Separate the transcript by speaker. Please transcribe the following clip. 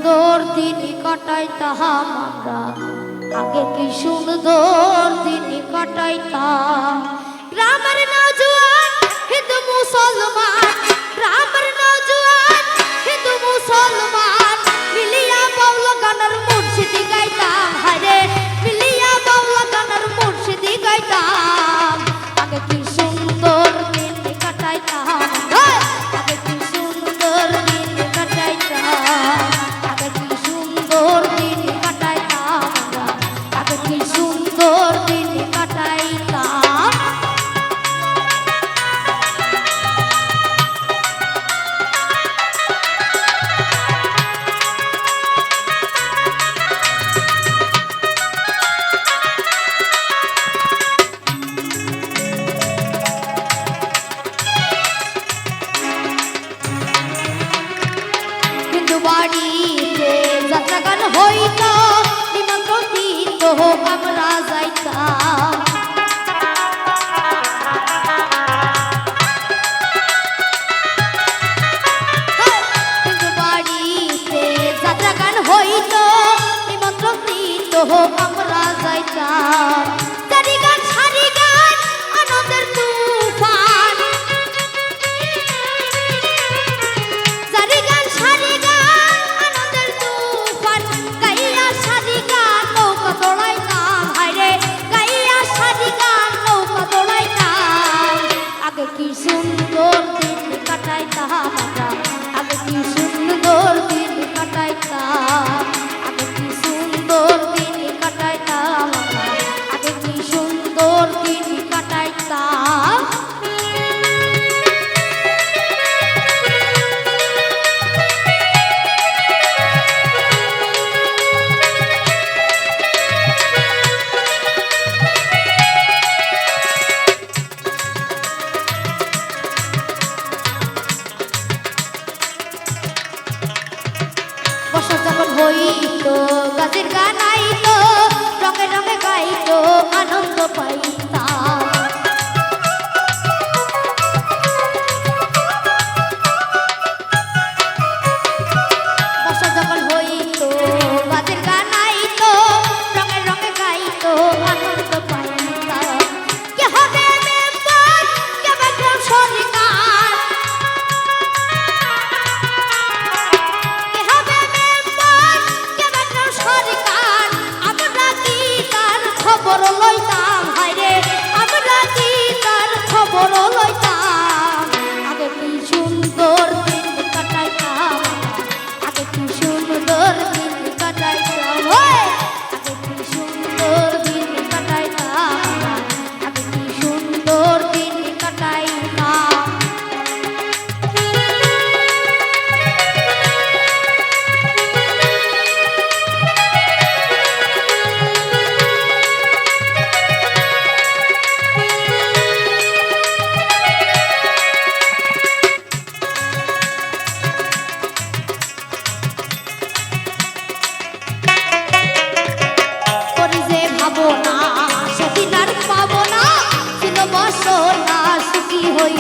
Speaker 1: সুন্দর দিন কাটাইতাম আমরা, আগে কি সুন্দর দিন কাটাইতাম। গ্রামের নওজোয়ান হিন্দু মুসলমান, গ্রামের নওজোয়ান হিন্দু মুসলমান মিলিয়া বাউলা গানের মুর্শিদি গাইতাম। হায়রে মিলিয়া বাউলা গানের মুর্শিদি গাইতাম। আগে কি সুন্দর দিন কাটাইতাম, আগে কি সুন্দর দিন কাটাইতাম, আগে কি সুন্দর দিন কাটাইতাম, আগে কি সুন্দর দিন কাটাইতাম। বাড়িতে যাত্রা গান হইত, নিমন্ত্রণ দিত আমরা যাইতাম। বাড়িতে যাত্রা গান হইত, নিমন্ত্রণ দিত আমরা যাইতাম। সারি গান সারি গান আনন্দের তুফান, সারি গান সারি গান আনন্দের তুফান গাইয়া সারি গান নৌকা দৌড়াইতাম। হায়রে গাইয়া সারি গান নৌকা দৌড়াইতাম। আগে কি সুন্দর দিন কাটাইতাম আমরা, আগে কি সুন্দর দিন কাটাইতাম, আগে কি সুন্দর দিন কাটাইতাম আমরা, আগে কি সুন্দর দিন কাটাইতাম। বর্ষা যখন হইত গাছের গান আইত, রঙে রঙে গাইত আনন্দ পাইতাম। বর্ষা যখন হইত গাছের গান আইত, রঙে রঙে গাইত আনন্দ পাইতাম। কে হবে মেম্বার, কে বাঁচবে সরকার, কে হবে মেম্বার, কে বাঁচবে সরকার, আমরা কি তার খবর লইতাম। হায়রে আমরা কি তার খবর লইতাম। আগে কি সুন্দর দিন কাটাইতাম, আগে কি সুন্দর দিন কাটাইতাম, আগে কি সুন্দর দিন কাটাইতাম, আগে কি সুন্দর দিন কাটাইতাম। করি যে ভাবনা সেদিন আর পাবো না, ছিল বাসনা সুখী হই